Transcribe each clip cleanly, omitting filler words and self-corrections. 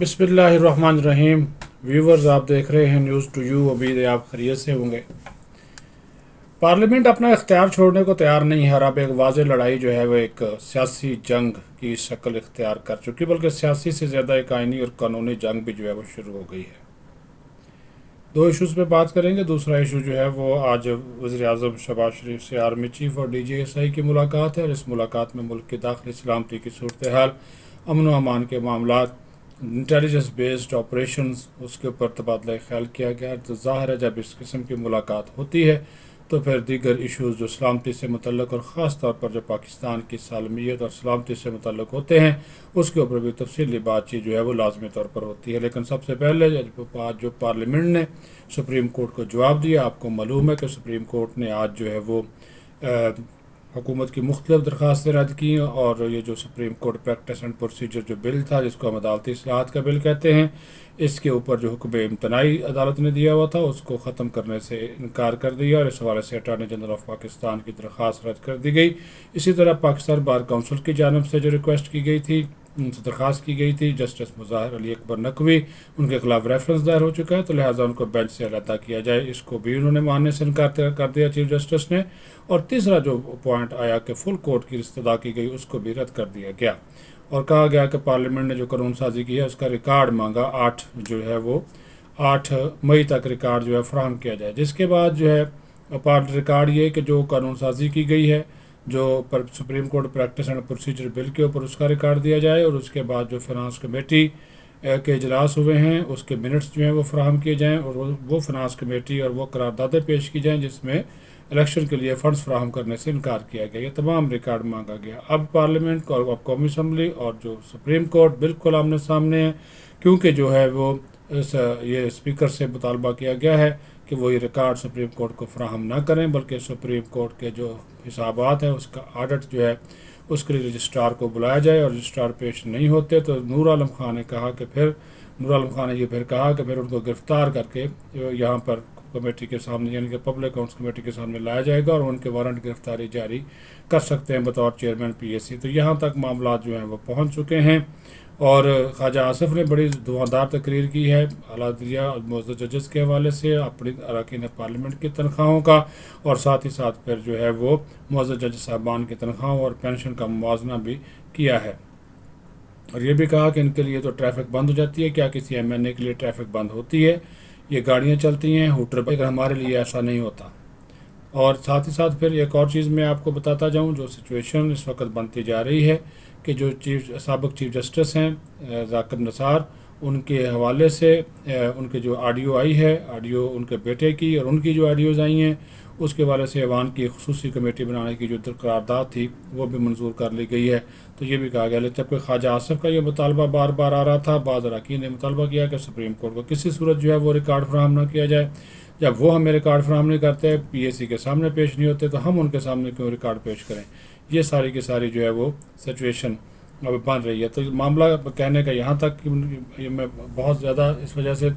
बिस्मिल्लाहिर्रहमानिर्रहीम। व्यूवर्स, आप देख रहे हैं न्यूज़ टू यू। उम्मीद है आप खैरियत से होंगे। पार्लियामेंट अपना इख्तियार छोड़ने को तैयार नहीं है और अब एक वाज़ेह लड़ाई जो है वो एक सियासी जंग की शक्ल इख्तियार कर चुकी, बल्कि सियासी से ज़्यादा एक आइनी और कानूनी जंग भी जो है वो शुरू हो गई है। दो इश्यूज़ पे बात करेंगे। दूसरा इशू जो है वो आज वज़ीर-ए-आज़म शहबाज शरीफ से आर्मी चीफ और DGSI की मुलाकात है और इस मुलाकात में मुल्क की दाखिली सलामती की सूरत हाल, अमन व अमान के मामला, इंटेलिजेंस बेस्ड ऑपरेशंस, उसके ऊपर तबादला ख्याल किया गया। तो ज़ाहिर है जब इस किस्म की मुलाकात होती है तो फिर दीगर इशूज़ जो सलामती से मुतल्लक़ और ख़ास तौर पर जो पाकिस्तान की सालमियत और सलामती से मुतल्लक़ होते हैं उसके ऊपर भी तफसीली बातचीत जो है वो लाजमी तौर पर होती है। लेकिन सबसे पहले जो पार्लियामेंट ने सुप्रीम कोर्ट को जवाब दिया, आपको मालूम है कि सुप्रीम कोर्ट ने आज जो है वो हुकूमत की मुख्तलिफ दरख्वास्तें रद्द की और ये जो supreme court practice and procedure जो बिल था, जिसको हम अदालती इस्लाहत का बिल कहते हैं, इसके ऊपर जो हुक्म इम्तनाई अदालत ने दिया हुआ था उसको ख़त्म करने से इनकार कर दिया और इस हवाले से अटार्नी जनरल ऑफ पाकिस्तान की दरख्वास्त रद्द कर दी गई। इसी तरह पाकिस्तान बार काउंसिल की जानब से जो रिक्वेस्ट की गई थी, उनसे दरख्वास्त की गई थी, जस्टिस मुज़ाहिर अली अकबर नकवी, उनके खिलाफ रेफरेंस दायर हो चुका है, तो लिहाजा उनको बेंच से अलहदा किया जाए, इसको भी उन्होंने मानने से इनकार कर दिया चीफ जस्टिस ने। और तीसरा जो पॉइंट आया कि फुल कोर्ट की रिश्तेदा की गई, उसको भी रद्द कर दिया गया और कहा गया कि पार्लियामेंट ने जो कानून साजी की है उसका रिकॉर्ड मांगा, 8 मई तक रिकॉर्ड जो है फराहम किया जाए। जिसके बाद जो है रिकॉर्ड ये कि जो कानून साजी की गई है जो supreme court practice and procedure bill के ऊपर, उसका रिकॉर्ड दिया जाए और उसके बाद जो फिनांस कमेटी के इजलास हुए हैं उसके मिनट्स जो हैं वो फराहम किए जाएँ और वो फिनांस कमेटी और वो करारदादें पेश की जाएँ जिसमें इलेक्शन के लिए फ़ंड्स फराहम करने से इनकार किया गया। ये तमाम रिकॉर्ड मांगा गया। अब पार्लियामेंट और कौमी असम्बली और जो सुप्रीम कोर्ट बिल्कुल आमने सामने है, क्योंकि जो है वो ये स्पीकर से मुतालबा किया गया है कि वो ये रिकॉर्ड सुप्रीम कोर्ट को फराहम ना करें, बल्कि सुप्रीम कोर्ट के जो हिसाबात है उसका ऑडिट जो है उसके लिए रजिस्ट्रार को बुलाया जाए और रजिस्ट्रार पेश नहीं होते तो नूर आलम खान ने ये फिर कहा कि फिर उनको गिरफ़्तार करके यहाँ पर कमेटी के सामने, यानी कि पब्लिक अकाउंट्स कमेटी के सामने लाया जाएगा और उनके वारंट गिरफ्तारी जारी कर सकते हैं बतौर चेयरमैन PAC। तो यहाँ तक मामला जो हैं वो पहुँच चुके हैं और ख्वाजा आसिफ ने बड़ी धुआंधार तकरीर की है आला और मुअज़्ज़ज़ जजेस के हवाले से अपनी अरकान पार्लियामेंट की तनख्वाहों का, और साथ ही साथ फिर जो है वो मुअज़्ज़ज़ जज साहबान की तनख्वाहों और पेंशन का मुवाजना भी किया है और ये भी कहा कि इनके लिए तो ट्रैफिक बंद हो जाती है। क्या किसी MNA के लिए ट्रैफिक बंद होती है? ये गाड़ियाँ चलती हैं हूटर पर, हमारे लिए ऐसा नहीं होता। और साथ ही साथ फिर एक और चीज़ मैं आपको बताता जाऊं, जो सिचुएशन इस वक्त बनती जा रही है कि जो साबिक़ चीफ जस्टिस हैं ज़ाकिर निसार, उनके हवाले से उनके जो ऑडियो आई है, ऑडियो उनके बेटे की और उनकी जो ऑडियोज़ आई हैं उसके हवाले से ऐवान की खुसूसी कमेटी बनाने की जो करारदाद थी वो भी मंजूर कर ली गई है। तो ये भी कहा गया, लेकिन जबकि ख्वाजा आसिफ का ये मुतालबा बार बार आ रहा था, बाज़ अरकान ने मुतालबा किया कि सुप्रीम कोर्ट को किसी सूरत जो है वो रिकॉर्ड फराहम ना किया जाए। जब वो हमें रिकॉर्ड फराहम नहीं करते, PAC के सामने पेश नहीं होते, तो हम उनके सामने क्यों रिकॉर्ड पेश करें? ये सारी की सारी जो है वो सिचुएशन अब बन रही है। तो मामला कहने का यहाँ तक कि मैं बहुत ज़्यादा इस वजह से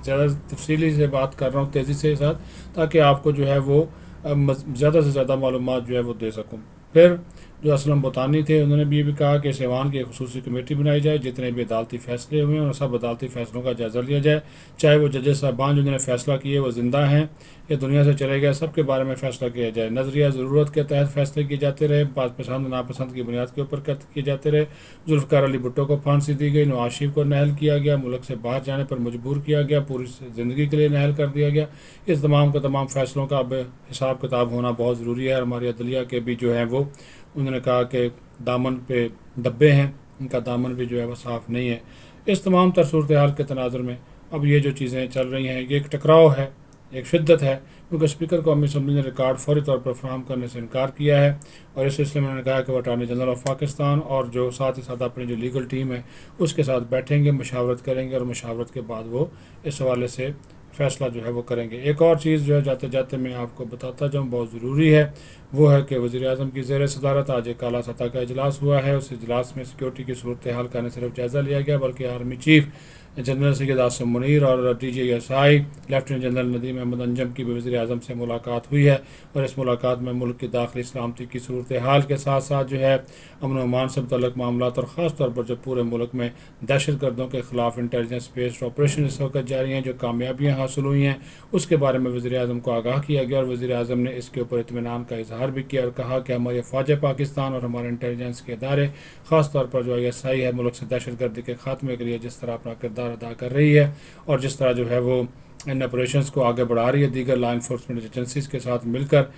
ज़्यादा तफसीली से बात कर रहा हूँ तेज़ी से साथ, ताकि आपको जो है वो ज़्यादा से ज़्यादा मालूमात जो है वो दे सकूँ। फिर जो असलम बुतानी थे उन्होंने भी कहा कि ऐवान की खुसूसी कमेटी बनाई जाए, जितने भी अदालती फ़ैसले हुए हैं और सब अदालती फ़ैसलों का जायज़ा लिया जाए, चाहे वो जजेस साहबान जिन्होंने फ़ैसला किए वो ज़िंदा हैं या दुनिया से चले गए, सब के बारे में फ़ैसला किया जाए। नज़रिया ज़रूरत के तहत फ़ैसले किए जाते रहे, बात पसंद नापसंद की बुनियाद के ऊपर किए जाते रहे। जुल्फ़िकार अली भुट्टो को फांसी दी गई, नवाज शरीफ को नाअहल किया गया, मुल्क से बाहर जाने पर मजबूर किया गया, पूरी ज़िंदगी के लिए नाअहल कर दिया गया। इस तमाम का तमाम फ़ैसलों का अब हिसाब किताब होना बहुत ज़रूरी है। हमारी अदलिया के भी जो है वो उन्होंने कहा कि दामन पे धब्बे हैं, इनका दामन भी जो है वो साफ़ नहीं है। इस तमाम तर सूरत हाल के तनाज़ुर में अब ये जो चीज़ें चल रही हैं, ये एक टकराव है, एक शिद्दत है, क्योंकि स्पीकर कौमी असम्बली ने रिकॉर्ड फौरी तौर पर फराहम करने से इनकार किया है और इस सिलसिले में उन्होंने कहा कि वो अटार्नी जनरल ऑफ पाकिस्तान और जो साथ ही साथ अपनी जो लीगल टीम है उसके साथ बैठेंगे, मशावरत करेंगे और मशावरत के बाद वो इस हवाले से फ़ैसला जो है वो करेंगे। एक और चीज़ जो है जाते जाते मैं आपको बताता जाऊँ बहुत ज़रूरी है, वो है कि वज़ीर-ए-आज़म की ज़ेर सदारत आज एक आला सतह का इजलास हुआ है। उस इजलास में सिक्योरिटी की सूरत हाल का न सिर्फ जायज़ा लिया गया बल्कि army chief general Syed Asim Munir और DGSI lieutenant general Nadeem Ahmed Anjum की भी वज़ीर आज़म से मुलाकात हुई है। और इस मुलाकात में मुल्क की दाखिली सलामती की सूरत हाल के साथ साथ जो है अमन अमान से मुतल्लिक़ मामला और ख़ास तौर पर जो पूरे मुल्क में दहशत गर्दों के ख़िलाफ़ इंटेलिजेंस बेस्ड ऑपरेशन इस वक्त जारी हैं, जो कामयाबियाँ हासिल हुई हैं, उसके बारे में वज़ीर आज़म को आगाह किया गया। और वज़ीर आज़म ने इसके ऊपर इत्मीनान का इजहार भी किया और कहा कि हमारी फ़ौज पाकिस्तान और हमारे इंटेलिजेंस के इदारे ख़ास तौर पर जो ISI है मुल्क से दहशत गर्दी के ख़ात्मे के लिए जिस तरह अपना किरदार अदा कर रही है और जिस तरह जो है वो इन ऑपरेशंस को आगे बढ़ा रही है दीगर लॉ इन्फोर्समेंट एजेंसीज़ के साथ मिलकर,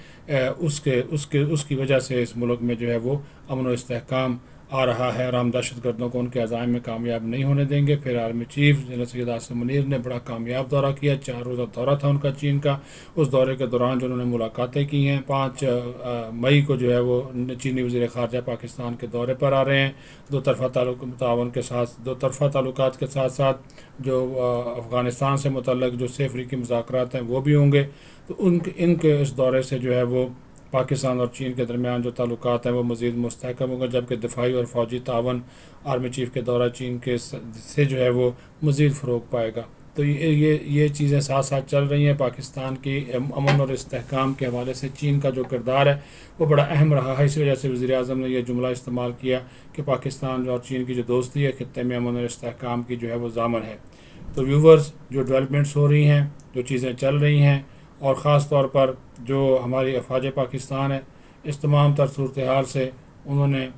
उसके उसके उसकी वजह से इस मुल्क में जो है वो अमन व इस्तेहकाम आ रहा है और हम दहशत गर्दों को उनके अज़ाइम में कामयाब नहीं होने देंगे। फिर army chief general Syed Asim Munir ने बड़ा कामयाब दौरा किया, 4 रोज़ा दौरा था उनका चीन का। उस दौरे के दौरान जो उन्होंने मुलाकातें की हैं, 5 मई को जो है वो चीनी वज़ीर ख़ारजा पाकिस्तान के दौरे पर आ रहे हैं। दो तरफ़ा तावन के साथ दो तरफ़ा ताल्लुकात के साथ साथ जो अफ़गानिस्तान से मुतल्लिक़ जो से अफ्रीकी मुज़ाकरात हैं वो भी होंगे। तो इनके इस दौरे से जो है वो पाकिस्तान और चीन के दरमियान जो ताल्लुकात हैं वो मज़ीद मुस्तहकम होंगे, जबकि दिफाई और फ़ौजी तावन आर्मी चीफ़ के दौरा चीन के से जो है वो मज़ीद फ़रोग पाएगा। तो ये चीज़ें साथ साथ चल रही हैं। पाकिस्तान की अमन और इस्तेहकाम के हवाले से चीन का जो किरदार है वो बड़ा अहम रहा है। इस वजह से वज़ीर आज़म ने यह जुमला इस्तेमाल किया कि पाकिस्तान और चीन की जो दोस्ती है खित्ते में अमन और इस्तेहकाम की जो है वो ज़ामन है। तो व्यूवर्स, जो डेवलपमेंट्स हो रही हैं, जो चीज़ें चल रही हैं और ख़ास तौर पर जो हमारी अफ़वाज पाकिस्तान है, इस तमाम तर सूरत हाल से उन्होंने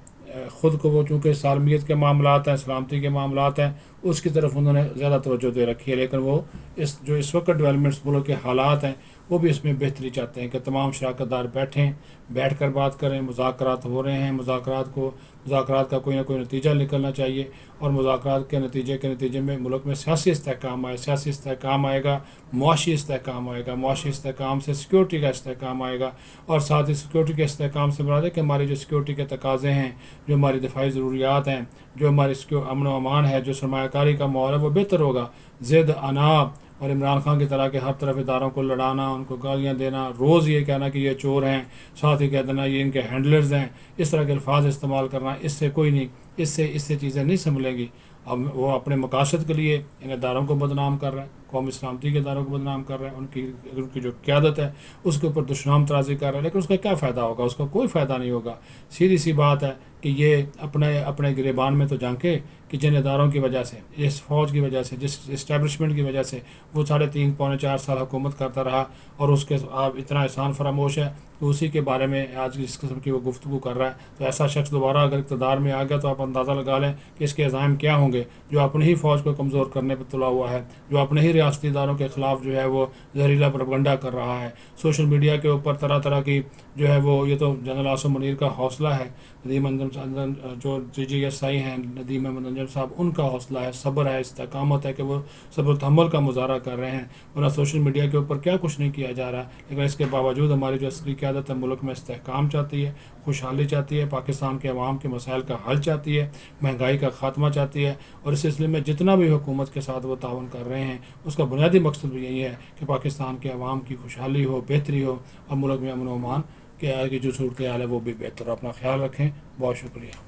ख़ुद को वो चूँकि सालमियत के मामलात हैं, सलामती के मामलात हैं, उसकी तरफ उन्होंने ज़्यादा तवज्जो दे रखी है। लेकिन वो इस वक्त डेवलपमेंट्स मुल्क के हालात हैं वो भी इसमें बेहतरी चाहते हैं कि तमाम शराकतदार बैठ कर बात करें। मुज़ाकरात हो रहे हैं, मुज़ाकरात का कोई ना कोई नतीजा निकलना चाहिए और मुज़ाकरात के नतीजे में मुल्क में सियासी इस्तेहकाम आए। सियासी इस्तेहकाम आएगा, मुआशी इस्तेहकाम आएगा, मुआशी इस्तेहकाम से सिक्योरिटी का इस्तेहकाम आएगा और साथ ही सिक्योरिटी के इस्तेहकाम से मुराद है कि हमारी जो सिक्योरिटी के तकाज़े हैं, जो हमारी दिफाई ज़रूरियात हैं, जो हमारी अमन व अमान है, जो सरमायाकारी का माहौल है वो बेहतर होगा। ज़िद, अनाब और इमरान खान की तरह के हर तरफ इदारों को लड़ाना, उनको गालियाँ देना, रोज़ ये कहना कि ये चोर हैं, साथ ही कह देना ये इनके हैंडलर्स हैं, इस तरह के अल्फाज इस्तेमाल करना, इससे कोई नहीं, इससे चीज़ें नहीं संभलेंगी। अब वो अपने मकासद के लिए इन इदारों को बदनाम कर रहा है, कौमी सलामती के इदारों को बदनाम कर रहा है, उनकी जो क़यादत है उसके ऊपर दुश्मन तराजी कर रहा है। लेकिन उसका क्या फ़ायदा होगा? उसका कोई फ़ायदा नहीं होगा। सीधी सी बात है कि ये अपने गिरेबान में तो झांके कि जिन इदारों की वजह से, इस फ़ौज की वजह से, जिस इस्टेब्लिशमेंट की वजह से वो 3.5 पौने 4 साल हुकूमत करता रहा और उसके आप इतना एहसान फरामोश है कि उसी के बारे में आज इस किस्म की वो गुफ्तगू कर रहा है। तो ऐसा शख्स दोबारा अगर इक़्तिदार में आ गया तो आप अंदाज़ा लगा लें कि इसके अज़ाइम क्या होंगे, जो अपनी ही फ़ौज को कमज़ोर करने पर तुला हुआ है, जो अपने ही रियासती इदारों के ख़िलाफ़ जो है वो जहरीला प्रोपगंडा कर रहा है। सोशल मीडिया के ऊपर तरह तरह की जो है वो, ये तो जनरल आसिम मुनीर का हौसला है, नदीम अंजम जो DGSI हैं नदीम अहमद अंजम साहब, उनका हौसला है, सब्र है, इस्तेकामत है कि वो सब्र तहम्मुल का मुज़ाहरा कर रहे हैं। वरना सोशल मीडिया के ऊपर क्या कुछ नहीं किया जा रहा है। लेकिन इसके बावजूद हमारी जो अस्करी क़यादत है मुल्क में इस्तेहकाम चाहती है, खुशहाली चाहती है, पाकिस्तान के अवाम के मसाइल का हल चाहती है, महंगाई का ख़ात्मा चाहती है। और इस सिलसिले में जितना भी हुकूमत के साथ वो ताउन कर रहे हैं उसका बुनियादी मकसद भी यही है कि पाकिस्तान के अवाम की खुशहाली हो, बेहतरी हो और मुल्क में अमन व अमान के जो सूरत हाल है वो भी बेहतर हो। अपना ख्याल रखें। बहुत शुक्रिया।